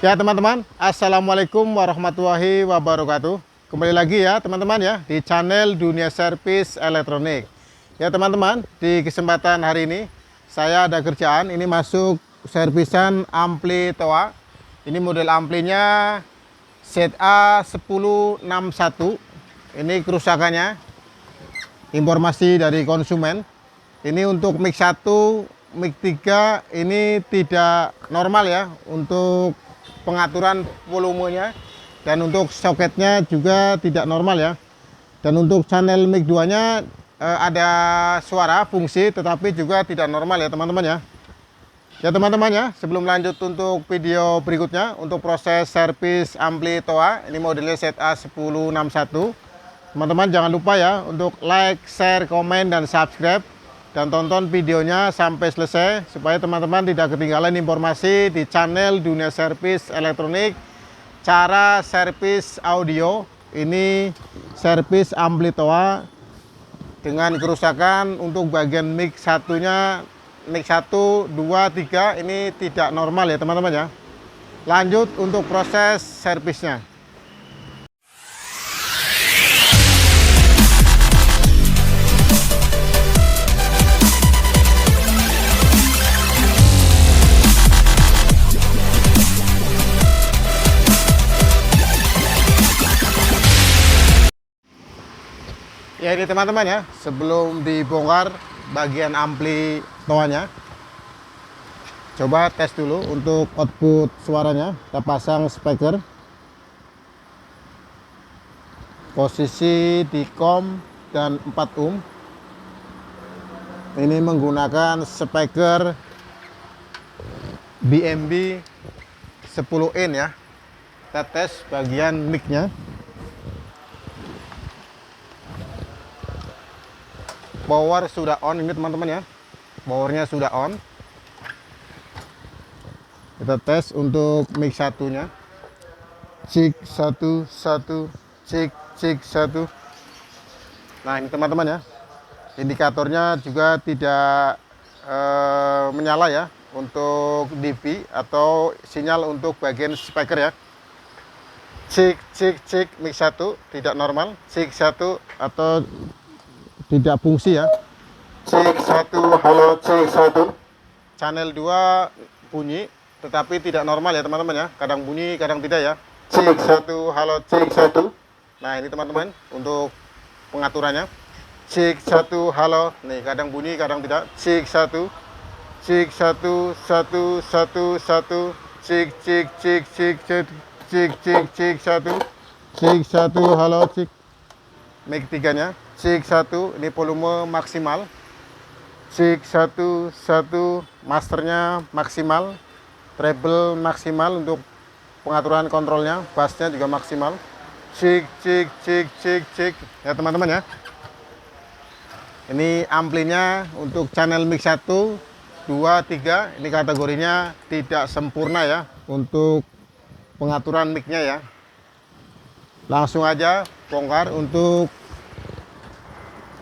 Ya teman-teman, assalamualaikum warahmatullahi wabarakatuh. Kembali lagi ya teman-teman ya di channel Dunia Servis Elektronik. Ya teman-teman, di kesempatan hari ini saya ada kerjaan. Ini masuk servisan ampli TOA. Ini model amplinya ZA1061. Ini kerusakannya, informasi dari konsumen. Ini untuk mic 1, mic 3 ini tidak normal ya untuk pengaturan volumenya, dan untuk soketnya juga tidak normal ya. Dan untuk channel mic 2 nya ada suara fungsi tetapi juga tidak normal ya teman-teman ya. Ya teman-teman ya, sebelum lanjut untuk video berikutnya untuk proses servis ampli TOA, ini modelnya ZA1061. Teman-teman jangan lupa ya untuk like, share, komen, dan subscribe, dan tonton videonya sampai selesai supaya teman-teman tidak ketinggalan informasi di channel Dunia Servis Elektronik. Cara servis audio, ini servis ampli TOA dengan kerusakan untuk bagian mic satunya, mic 1, 2, 3 ini tidak normal ya teman-teman ya. Lanjut untuk proses servisnya. Ya ini teman-teman ya, sebelum dibongkar bagian ampli TOA-nya, coba tes dulu untuk output suaranya. Kita pasang speaker, posisi di COM dan 4 ohm. Ini menggunakan speaker BMB 10 in ya. Kita tes bagian mic-nya. Power sudah on ini teman-teman ya, powernya sudah on. Kita tes untuk mic satunya, cek 1 1, cek 1. Nah ini teman-teman ya, indikatornya juga tidak menyala ya untuk dB atau sinyal untuk bagian speaker ya. Cek mic 1 tidak normal, cek 1 atau tidak fungsi ya. Cek 1, halo, cek 1. Channel 2 bunyi tetapi tidak normal ya teman-teman ya, kadang bunyi kadang tidak ya. Cek 1, halo, cek 1. Nah ini teman-teman untuk pengaturannya. Cek 1, halo, nih kadang bunyi kadang tidak. Cek 1, cek 1 1 1 1, cek 1, cek 1, halo, cek. Mic 3 nya cek 1, ini volume maksimal. Cek 1 1, masternya maksimal, treble maksimal untuk pengaturan kontrolnya, bassnya juga maksimal. Cek ya teman-teman ya. Ini amplinya untuk channel mic 1, 2, 3 ini kategorinya tidak sempurna ya untuk pengaturan mic-nya ya. Langsung aja bongkar untuk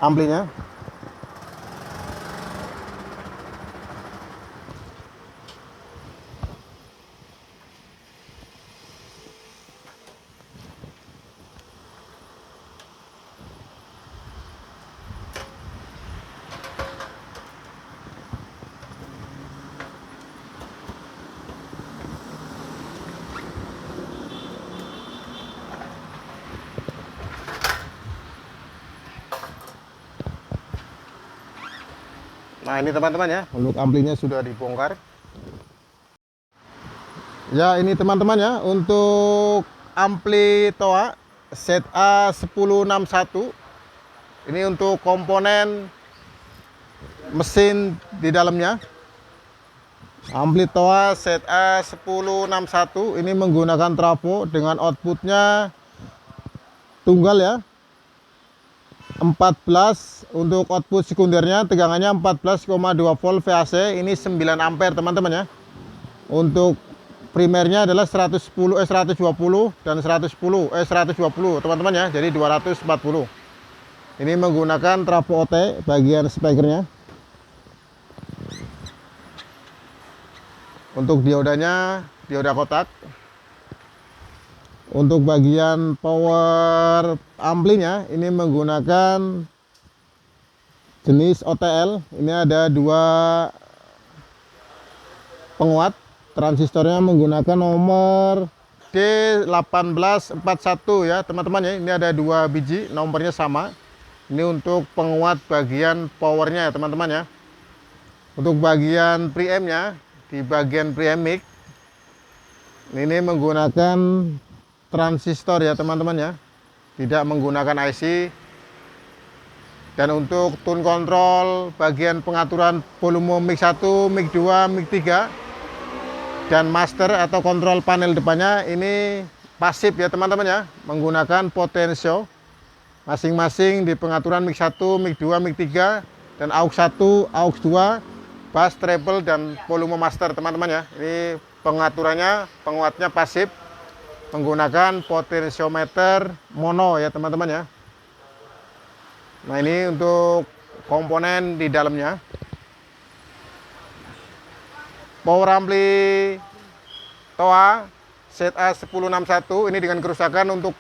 amplinya. Nah ini teman-teman ya, untuk amplinya sudah dibongkar. Ya ini teman-teman ya, untuk ampli TOA ZA1061. Ini untuk komponen mesin di dalamnya. Ampli TOA ZA1061 ini menggunakan trafo dengan outputnya tunggal ya, 14. Untuk output sekundernya tegangannya 14,2 volt VAC, ini 9 ampere teman-teman ya. Untuk primernya adalah 120 dan 120 teman-teman ya, jadi 240. Ini menggunakan trafo OT bagian speakernya. Untuk diodanya dioda kotak. Untuk bagian power amplinya ini menggunakan jenis OTL. Ini ada dua penguat. Transistornya menggunakan nomor D1841 ya teman-teman ya. Ini ada dua biji, nomornya sama. Ini untuk penguat bagian powernya ya teman-teman ya. Untuk bagian preampnya, di bagian preamp mic ini menggunakan transistor ya teman-teman ya, tidak menggunakan IC. Dan untuk tune control bagian pengaturan volume mic 1, mic 2, mic 3 dan master atau kontrol panel depannya ini pasif ya teman-teman ya, menggunakan potensio masing-masing di pengaturan mic 1, mic 2, mic 3 dan aux 1, aux 2, bass, treble dan volume master teman-teman ya. Ini pengaturannya, penguatnya pasif menggunakan potensiometer mono ya teman-teman ya. Nah ini untuk komponen di dalamnya. Power ampli TOA ZA1061 ini dengan kerusakan untuk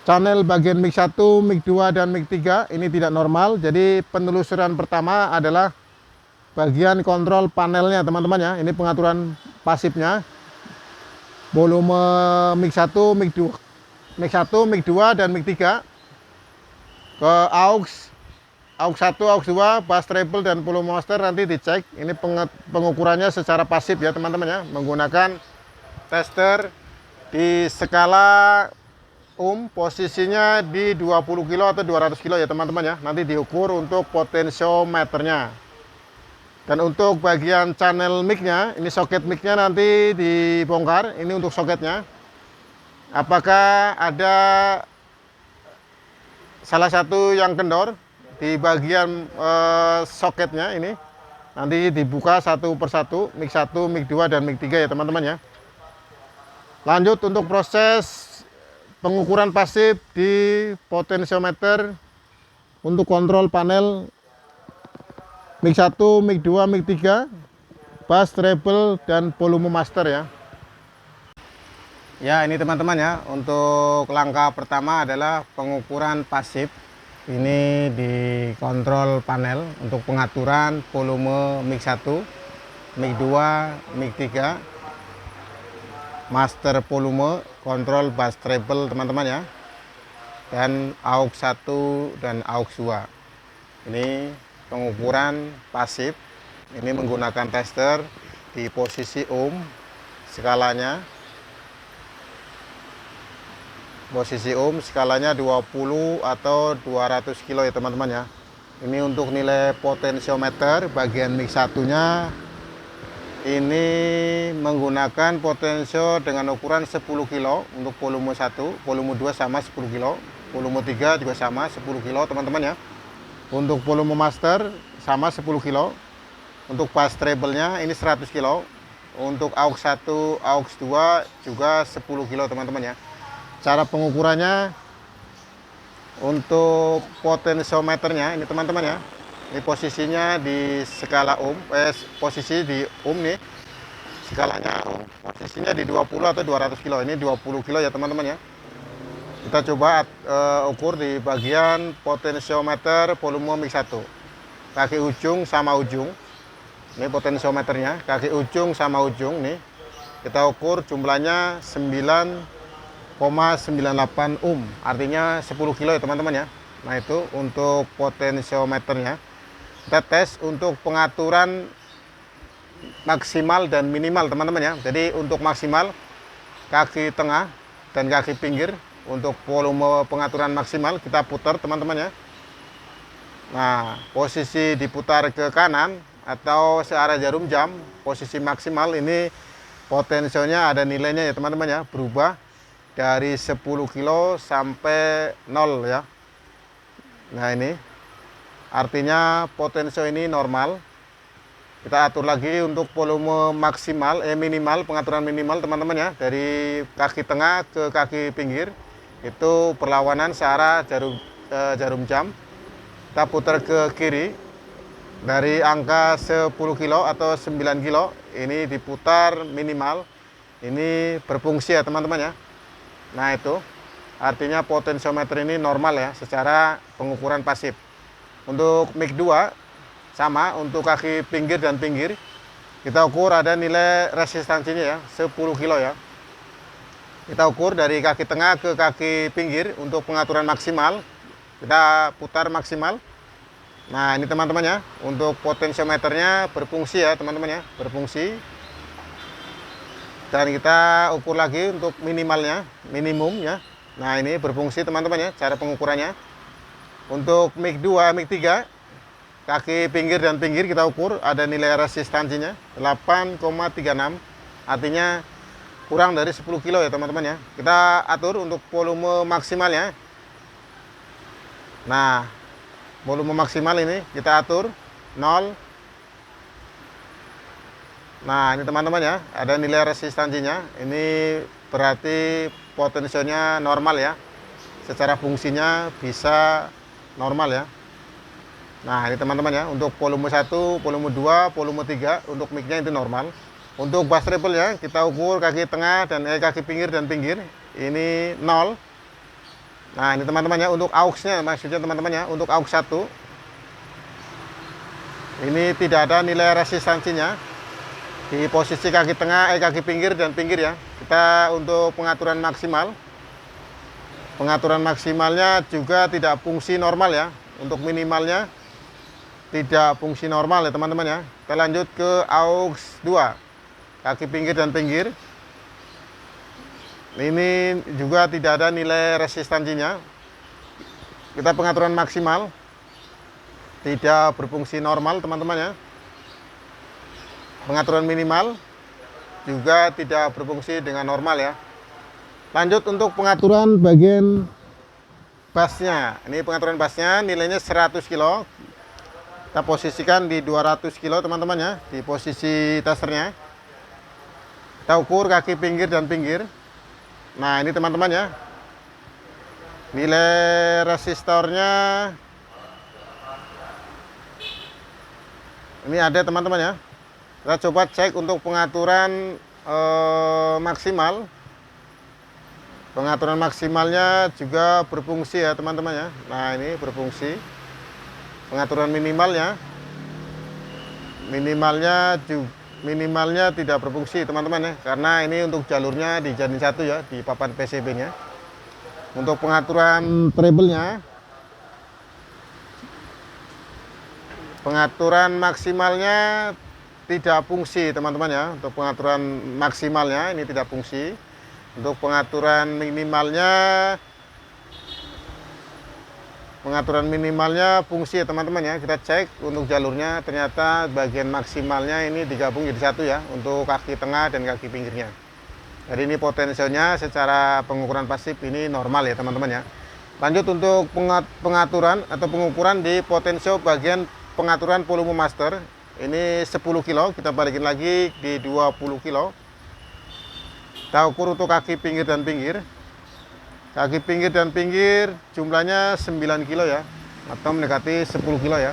channel bagian mic 1, mic 2 dan mic 3 ini tidak normal. Jadi penelusuran pertama adalah bagian kontrol panelnya teman-teman ya. Ini pengaturan pasifnya. Volume mic 1, mic 2, mic 1, mic 2 dan mic 3 ke aux 1, aux 2, bass, treble dan volume master nanti dicek. Ini pengukurannya secara pasif ya teman-teman ya, menggunakan tester di skala posisinya di 20 kilo atau 200 kilo ya teman-teman ya. Nanti diukur untuk potensiometernya. Dan untuk bagian channel mic-nya, ini soket mic-nya nanti dibongkar. Ini untuk soketnya. Apakah ada salah satu yang kendor di bagian soketnya ini? Nanti dibuka satu persatu, mic 1, mic 2 dan mic 3 ya teman-teman ya. Lanjut untuk proses pengukuran pasif di potensiometer untuk kontrol panel mic 1, mic 2, mic 3, bass, treble dan volume master ya. Ya ini teman-teman ya, untuk langkah pertama adalah pengukuran pasif. Ini di kontrol panel untuk pengaturan volume mic 1, mic 2, mic 3, master volume, kontrol bass, treble teman-teman ya, dan aux 1 dan aux 2. Ini pengukuran pasif. Ini menggunakan tester di posisi skalanya. Posisi skalanya 20 atau 200 kilo ya teman-teman ya. Ini untuk nilai potensiometer bagian mic 1-nya ini menggunakan potensio dengan ukuran 10 kilo untuk volume 1, volume 2 sama 10 kilo, volume 3 juga sama 10 kilo teman-teman ya. Untuk volume master sama 10 kilo. Untuk bass treble-nya ini 100 kilo. Untuk aux 1, aux 2 juga 10 kilo teman-teman ya. Cara pengukurannya untuk potensiometernya ini teman-teman ya. Ini posisinya di skala posisi di nih. Skalanya posisinya di 20 atau 200 kilo. Ini 20 kilo ya teman-teman ya. Kita coba ukur di bagian potensiometer volume mic 1. Kaki ujung sama ujung. Ini potensiometernya, kaki ujung sama ujung nih. Kita ukur jumlahnya 9,98 ohm. Artinya 10 kilo ya teman-teman ya. Nah, itu untuk potensiometernya. Kita tes untuk pengaturan maksimal dan minimal teman-teman ya. Jadi untuk maksimal kaki tengah dan kaki pinggir. Untuk volume pengaturan maksimal kita putar teman-teman ya. Nah, posisi diputar ke kanan atau searah jarum jam, posisi maksimal ini potensionya ada nilainya ya teman-teman ya, berubah dari 10 kilo sampai 0 ya. Nah ini artinya potensio ini normal. Kita atur lagi untuk volume maksimal, minimal, pengaturan minimal teman-teman ya, dari kaki tengah ke kaki pinggir. Itu perlawanan searah jarum jam. Kita putar ke kiri dari angka 10 kilo atau 9 kilo ini diputar minimal. ini berfungsi ya teman-teman ya. Nah itu artinya potensiometer ini normal ya secara pengukuran pasif. Untuk mic 2 sama, untuk kaki pinggir dan pinggir kita ukur ada nilai resistansinya ya 10 kilo ya. Kita ukur dari kaki tengah ke kaki pinggir untuk pengaturan maksimal. Kita putar maksimal. Nah ini teman-teman ya, untuk potensiometernya berfungsi ya teman-teman ya, berfungsi. Dan kita ukur lagi untuk minimalnya, minimum ya. Nah ini berfungsi teman-teman ya, cara pengukurannya. Untuk mic 2, mic 3 kaki pinggir dan pinggir kita ukur ada nilai resistansinya 8,36, artinya kurang dari 10 kilo ya teman-teman ya. Kita atur untuk volume maksimalnya. Nah volume maksimal ini kita atur 0. Nah ini teman-teman ya, ada nilai resistansinya. Ini berarti potensinya normal ya, secara fungsinya bisa normal ya. Nah ini teman-teman ya, untuk volume 1, volume 2, volume 3 untuk mic-nya itu normal. Untuk bass treble ya, kita ukur kaki tengah dan kaki pinggir dan pinggir ini 0. Nah ini teman-teman ya, untuk aux-nya maksudnya teman-teman ya, untuk aux 1 ini tidak ada nilai resistansinya di posisi kaki tengah, kaki pinggir dan pinggir ya. Kita untuk pengaturan maksimal, pengaturan maksimalnya juga tidak fungsi normal ya. Untuk minimalnya tidak fungsi normal ya teman-teman ya. Kita lanjut ke aux 2 kaki pinggir dan pinggir. Ini juga tidak ada nilai resistansinya. Kita pengaturan maksimal tidak berfungsi normal teman-teman ya. Pengaturan minimal juga tidak berfungsi dengan normal ya. Lanjut untuk pengaturan bagian bassnya. Ini pengaturan bassnya nilainya 100 kilo. Kita posisikan di 200 kilo teman-teman ya, di posisi tasernya. Kita ukur kaki pinggir dan pinggir. Nah ini teman-teman ya, nilai resistornya ini ada teman-teman ya. Kita coba cek untuk pengaturan maksimal. Pengaturan maksimalnya juga berfungsi ya teman-teman ya. Nah ini berfungsi. Pengaturan minimalnya minimalnya tidak berfungsi teman-teman ya, karena ini untuk jalurnya di jaring 1 ya, di papan PCB nya. Untuk pengaturan treble-nya, pengaturan maksimalnya tidak fungsi teman-teman ya. Untuk pengaturan maksimalnya ini tidak fungsi. Untuk pengaturan minimalnya fungsi ya teman-teman ya. Kita cek untuk jalurnya, ternyata bagian maksimalnya ini digabung jadi satu ya, untuk kaki tengah dan kaki pinggirnya. Jadi ini potensialnya secara pengukuran pasif ini normal ya teman-teman ya. Lanjut untuk pengaturan atau pengukuran di potensio bagian pengaturan volume master. Ini 10 kilo, kita balikin lagi di 20 kilo. Kita ukur untuk kaki pinggir dan pinggir. Kaki pinggir dan pinggir jumlahnya 9 kilo ya, atau mendekati 10 kilo ya.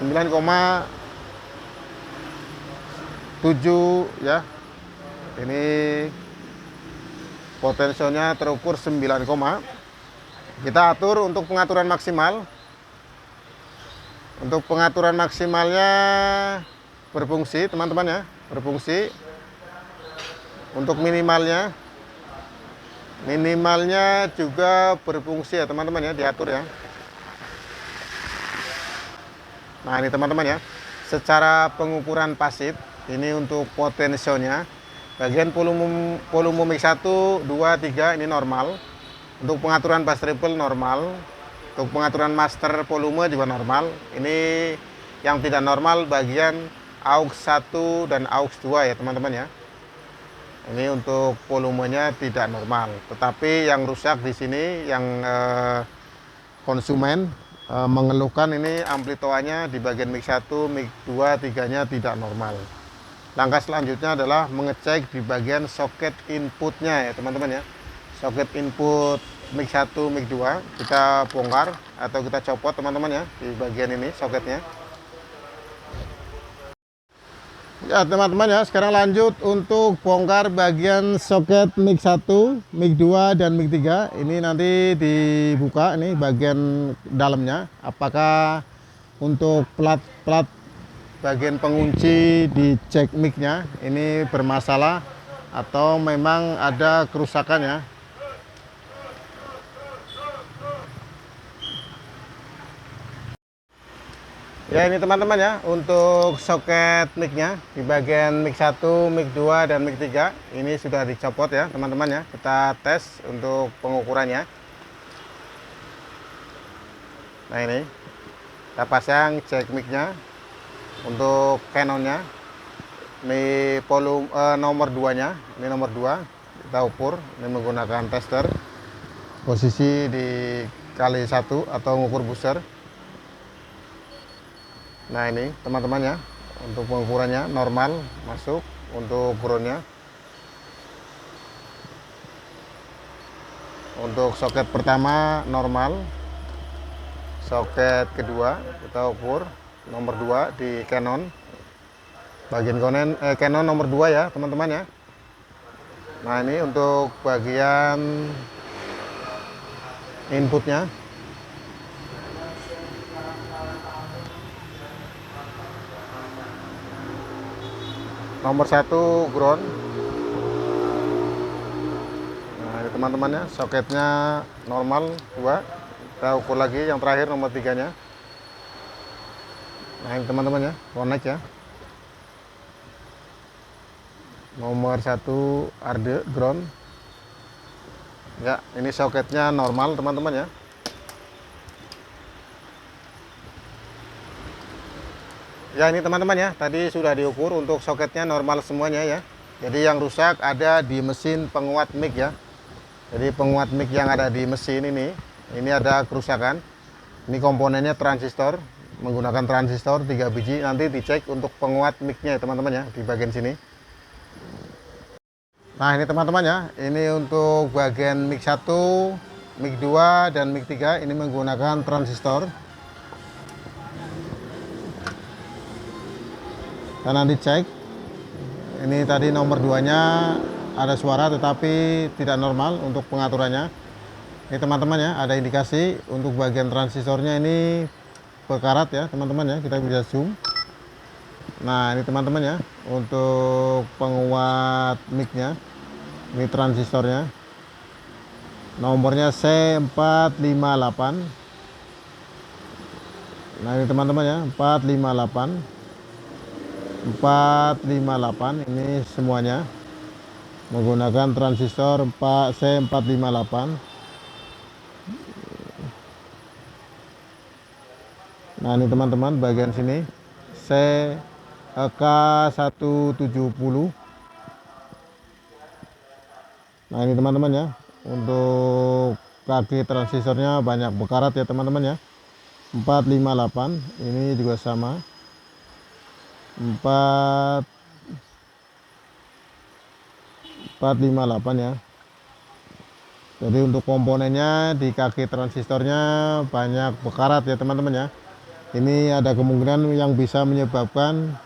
9,7 ya. Ini potensialnya terukur 9, kita atur untuk pengaturan maksimal. Untuk pengaturan maksimalnya berfungsi teman-teman ya, berfungsi. Untuk minimalnya juga berfungsi ya teman-teman ya, diatur ya. Nah ini teman-teman ya, secara pengukuran pasif ini untuk potensionya bagian volume mic 1, 2, 3 ini normal. Untuk pengaturan bass treble normal. Untuk pengaturan master volume juga normal. Ini yang tidak normal bagian aux 1 dan aux 2 ya teman-teman ya. Ini untuk volumenya tidak normal, tetapi yang rusak di sini yang konsumen mengeluhkan ini amplituanya di bagian mic 1, mic 2, 3-nya tidak normal. Langkah selanjutnya adalah mengecek di bagian soket inputnya ya teman-teman ya. Soket input mic 1, mic 2 kita bongkar atau kita copot teman-teman ya, di bagian ini soketnya. Ya teman-teman ya, sekarang lanjut untuk bongkar bagian soket mic 1, mic 2 dan mic 3. Ini nanti dibuka ini bagian dalamnya. Apakah untuk plat-plat bagian pengunci dicek mic-nya ini bermasalah atau memang ada kerusakan ya. Ya ini teman-teman ya, untuk soket mic-nya di bagian mic 1, mic 2 dan mic 3 ini sudah dicopot ya teman-teman ya. Kita tes untuk pengukurannya. Nah ini kita pasang cek mic-nya untuk Canonnya. Ini volume nomor 2 nya, ini nomor 2 kita ukur ini menggunakan tester posisi di kali 1 atau ngukur booster. Nah ini teman-teman ya, untuk pengukurannya normal masuk untuk groundnya. Untuk soket pertama normal, soket kedua kita ukur nomor 2 di Canon bagian Canon nomor 2 ya teman-teman ya. Nah ini untuk bagian inputnya. Nomor 1 ground. Nah ini teman-teman ya, soketnya normal 2. Kita ukur lagi yang terakhir nomor 3 nya. Nah ini teman-teman ya, connect ya. Nomor 1 arde ground. Ya ini soketnya normal teman-teman ya. Ya ini teman-teman ya, tadi sudah diukur untuk soketnya normal semuanya ya. Jadi yang rusak ada di mesin penguat mic ya. Jadi penguat mic yang ada di mesin ini ada kerusakan. Ini komponennya transistor, menggunakan transistor 3 biji. Nanti dicek untuk penguat mic-nya ya teman-teman ya, di bagian sini. Nah ini teman-teman ya, ini untuk bagian mic 1, mic 2 dan mic 3 ini menggunakan transistor. Karena dicek ini tadi nomor 2 nya ada suara tetapi tidak normal untuk pengaturannya. Ini teman-teman ya, ada indikasi untuk bagian transistornya ini berkarat ya teman-teman ya, kita bisa zoom. Nah ini teman-teman ya, untuk penguat mic-nya ini transistornya nomornya C458. Nah ini teman-teman ya, 458 ini semuanya menggunakan transistor C458. Nah ini teman-teman bagian sini K170. Nah ini teman-teman ya, untuk kaki transistornya banyak berkarat ya teman-teman ya. 458 ini juga sama, 458 ya. Jadi untuk komponennya di kaki transistornya banyak berkarat ya teman-teman ya. Ini ada kemungkinan yang bisa menyebabkan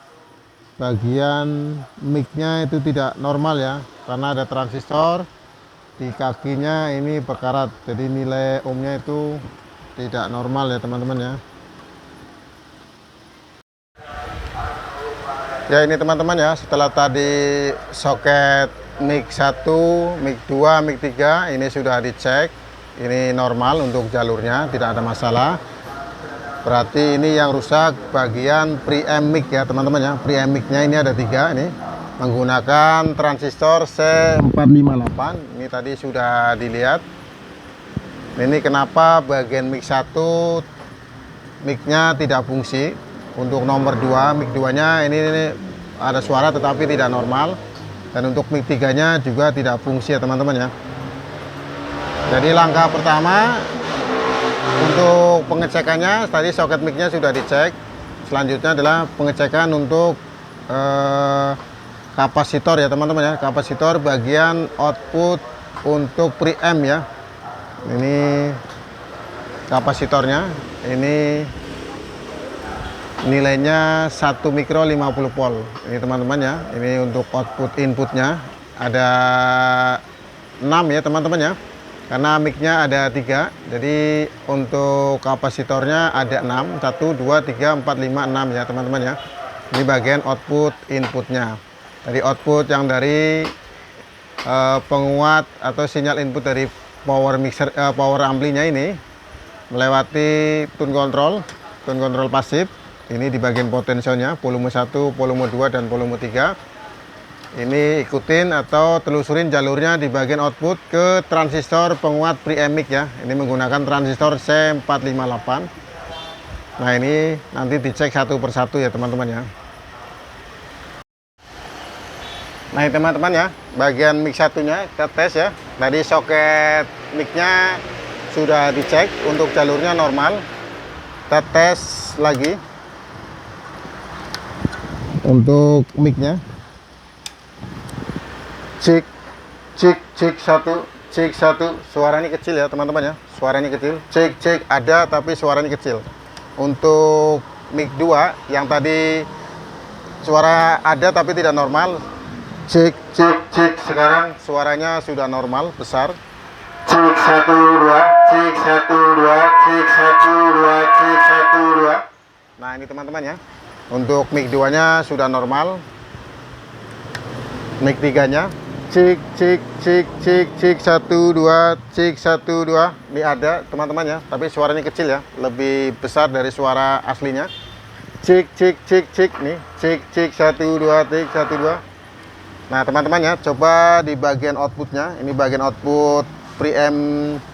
bagian mic-nya itu tidak normal ya, karena ada transistor di kakinya ini berkarat. Jadi nilai ohmnya itu tidak normal ya teman-teman ya. Ya ini teman-teman ya, setelah tadi soket mic 1, mic 2, mic 3 ini sudah dicek, ini normal untuk jalurnya, tidak ada masalah. Berarti ini yang rusak bagian preamp mic ya teman-teman ya. Preamp mic-nya ini ada 3 ini, menggunakan transistor C458. Ini tadi sudah dilihat. Ini kenapa bagian mic 1 mic-nya tidak fungsi. Untuk nomor 2, mic 2-nya ini ada suara tetapi tidak normal. Dan untuk mic 3-nya juga tidak fungsi ya teman-teman ya. Jadi langkah pertama untuk pengecekannya, tadi soket mic-nya sudah dicek. Selanjutnya adalah pengecekan untuk kapasitor ya teman-teman ya. Kapasitor bagian output untuk preamp ya. Ini kapasitornya, ini nilainya 1 mikro 50 volt. Ini teman-teman ya, ini untuk output inputnya ada 6 ya teman-teman ya, karena micnya ada 3, jadi untuk kapasitornya ada 6, 1 2 3 4 5 6 ya teman-teman ya. Ini bagian output inputnya. Dari output yang dari penguat atau sinyal input dari power mixer, power amplinya ini melewati tune control pasif. Ini di bagian potensionya, volume 1, volume 2, dan volume 3. Ini ikutin atau telusurin jalurnya di bagian output ke transistor penguat preamp mic ya. Ini menggunakan transistor C458. Nah, ini nanti dicek satu persatu ya teman-teman ya. Nah, ini teman-teman ya, bagian mic satunya kita tes ya. Tadi soket micnya sudah dicek untuk jalurnya normal. Kita tes lagi untuk micnya. Cek satu, suaranya kecil ya teman-teman ya, suaranya kecil. Cek ada tapi suaranya kecil. Untuk mic 2 yang tadi suara ada tapi tidak normal. Cek sekarang suaranya sudah normal besar. Cek 1 2, cek 1 2, cek 1 2, cek 1 2. Nah, ini teman-teman ya, untuk mic 2 nya sudah normal. Mic 3 nya cek 1 2, cek 1 2. Ini ada teman-teman ya, tapi suaranya kecil ya, lebih besar dari suara aslinya. Cek nih, cek 1 2, cek 1 2. Nah teman-teman ya, coba di bagian outputnya. Ini bagian output preamp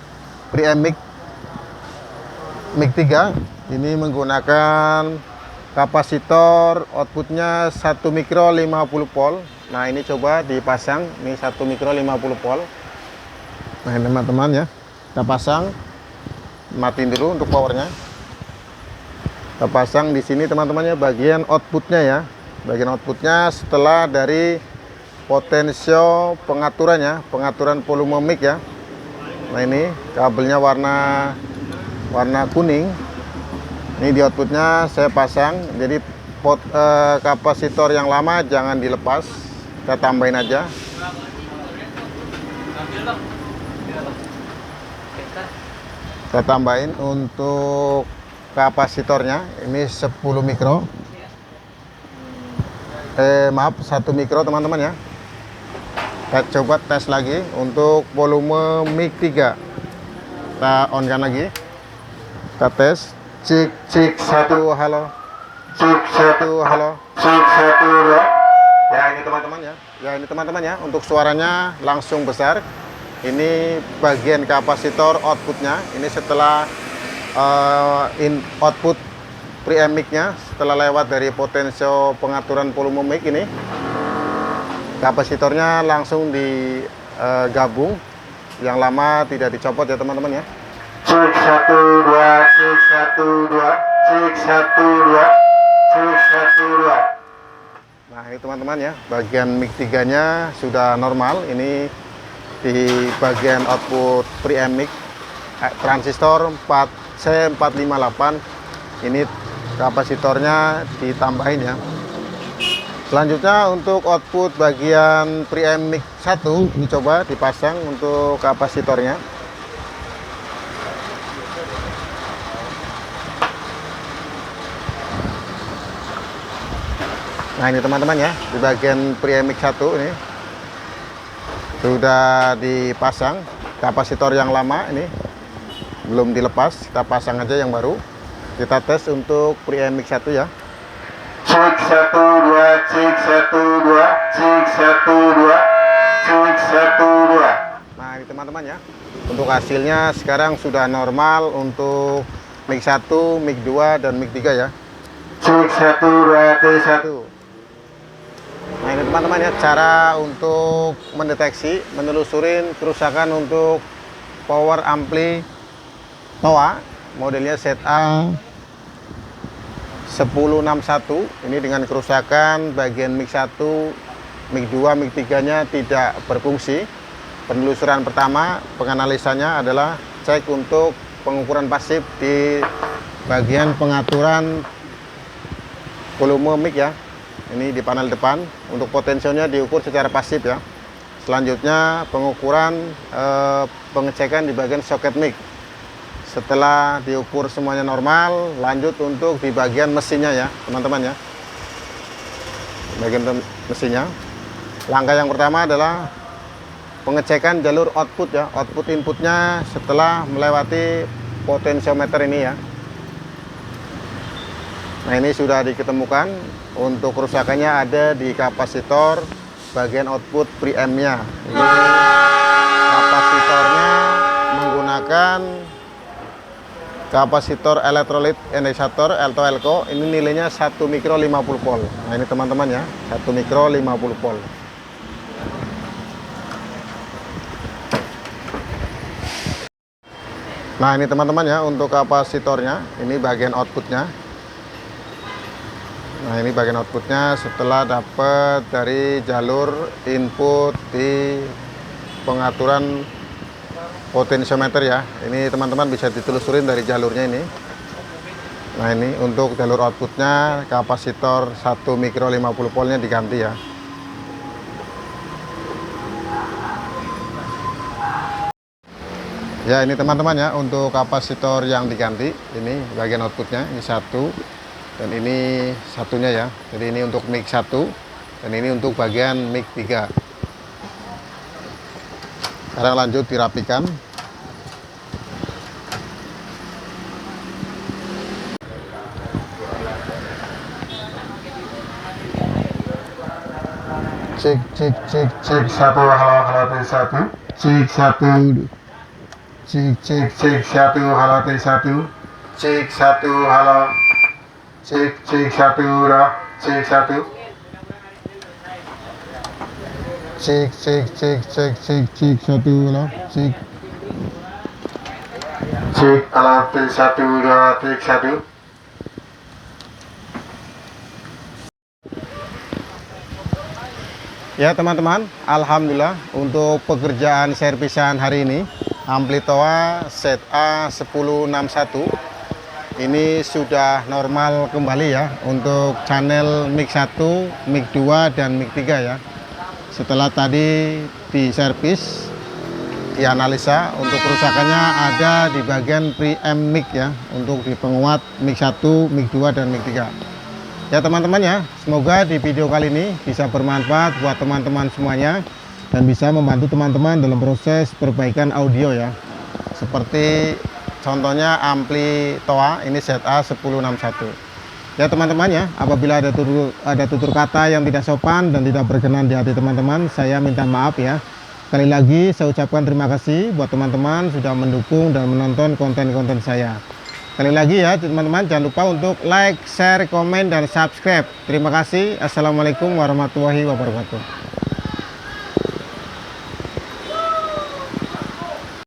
mic 3. Ini menggunakan kapasitor, outputnya 1 mikro 50 volt. Nah, ini coba dipasang, ini 1 mikro 50 volt. Nah, ini teman-teman ya, kita pasang, matiin dulu untuk powernya. Kita pasang di sini teman-teman ya, bagian outputnya ya. Bagian outputnya setelah dari potensio pengaturannya, pengaturan volume mic ya. Nah, ini kabelnya warna kuning. Ini di outputnya saya pasang, jadi kapasitor yang lama jangan dilepas, kita tambahin aja. Saya tambahin untuk kapasitornya, ini 10 mikro. Maaf, 1 mikro teman-teman ya. Kita coba tes lagi untuk volume mic 3. Kita on kan lagi. Kita tes. Cek 1 halo. Cek 1 halo. Cek 1 2. Ya, ini teman-teman ya. Ya, ini teman-teman ya, untuk suaranya langsung besar. Ini bagian kapasitor outputnya. Ini setelah output preamp mic-nya, setelah lewat dari potensio pengaturan volume mic ini, kapasitornya langsung digabung. Yang lama tidak dicopot ya teman-teman ya. Cek 1 2, cek 1 2, cek 1 2, cek 1 2. Nah, ini teman-teman ya, bagian mic 3 nya sudah normal. Ini di bagian output preamp mic transistor C458. Ini kapasitornya ditambahin ya. Selanjutnya untuk output bagian preamp mic 1, ini coba dipasang untuk kapasitornya. Nah, ini teman-teman ya, di bagian preamp mic 1 ini sudah dipasang. Kapasitor yang lama ini belum dilepas, kita pasang aja yang baru. Kita tes untuk preamp mic 1 ya. Cek 1 2, cek 1 2, cek 1 2, cek 1 2. Nah, ini teman-teman ya, untuk hasilnya sekarang sudah normal untuk mic 1, mic 2, dan mic 3 ya. Cek 1 2, cek 1. Nah, ini teman-teman ya, cara untuk mendeteksi, menelusurin kerusakan untuk power ampli TOA modelnya ZA 1061. Ini dengan kerusakan bagian mic 1, mic 2, mic 3 nya tidak berfungsi. Penelusuran pertama, penganalisanya adalah cek untuk pengukuran pasif di bagian pengaturan volume mic ya. Ini di panel depan. Untuk potensinya diukur secara pasif ya. Selanjutnya pengukuran pengecekan di bagian soket mic. Setelah diukur semuanya normal, lanjut untuk di bagian mesinnya ya teman-teman ya. Bagian mesinnya, langkah yang pertama adalah pengecekan jalur output ya, output inputnya setelah melewati potensiometer ini ya. Nah, ini sudah diketemukan. Untuk kerusakannya ada di kapasitor bagian output preamp-nya. Ini kapasitornya menggunakan kapasitor elektrolit indikator atau ELCO. Ini nilainya 1 mikro 50 volt. Nah, ini teman-teman ya, 1 mikro 50 volt. Nah, ini teman-teman ya, untuk kapasitornya, ini bagian outputnya. Nah, ini bagian outputnya setelah dapat dari jalur input di pengaturan potensiometer ya. Ini teman-teman bisa ditelusurin dari jalurnya ini. Nah, ini untuk jalur outputnya kapasitor 1 mikro 50 voltnya diganti ya. Ya, ini teman-teman ya, untuk kapasitor yang diganti, ini bagian outputnya, ini satu, dan ini satunya ya. Jadi ini untuk mic 1, dan ini untuk bagian mic 3. Sekarang lanjut dirapikan. Cek, cek, cek, cek, satu, halo, tes satu, cek satu, cek, cek, cek, satu, halo, tes satu, cek satu, halo, cek, cek, satu, cek satu, cek, cek, cek, cek, cek, cek, satu, halo, cek, cek, halo, tes satu, cek satu. Ya teman-teman, alhamdulillah untuk pekerjaan servisan hari ini Amplitoa ZA1061 ini sudah normal kembali ya untuk channel mic 1, mic 2 dan mic 3 ya. Setelah tadi diservis, dianalisa, untuk kerusakannya ada di bagian preamp mic ya, untuk di penguat mic 1, mic 2 dan mic 3. Ya teman-teman ya, semoga di video kali ini bisa bermanfaat buat teman-teman semuanya dan bisa membantu teman-teman dalam proses perbaikan audio ya. Seperti contohnya Amplitoa ini ZA1061. Ya teman-teman ya, apabila ada tutur kata yang tidak sopan dan tidak berkenan di hati teman-teman, saya minta maaf ya. Sekali lagi saya ucapkan terima kasih buat teman-teman sudah mendukung dan menonton konten-konten saya. Sekali lagi ya teman-teman, jangan lupa untuk like, share, komen, dan subscribe. Terima kasih. Assalamualaikum warahmatullahi wabarakatuh.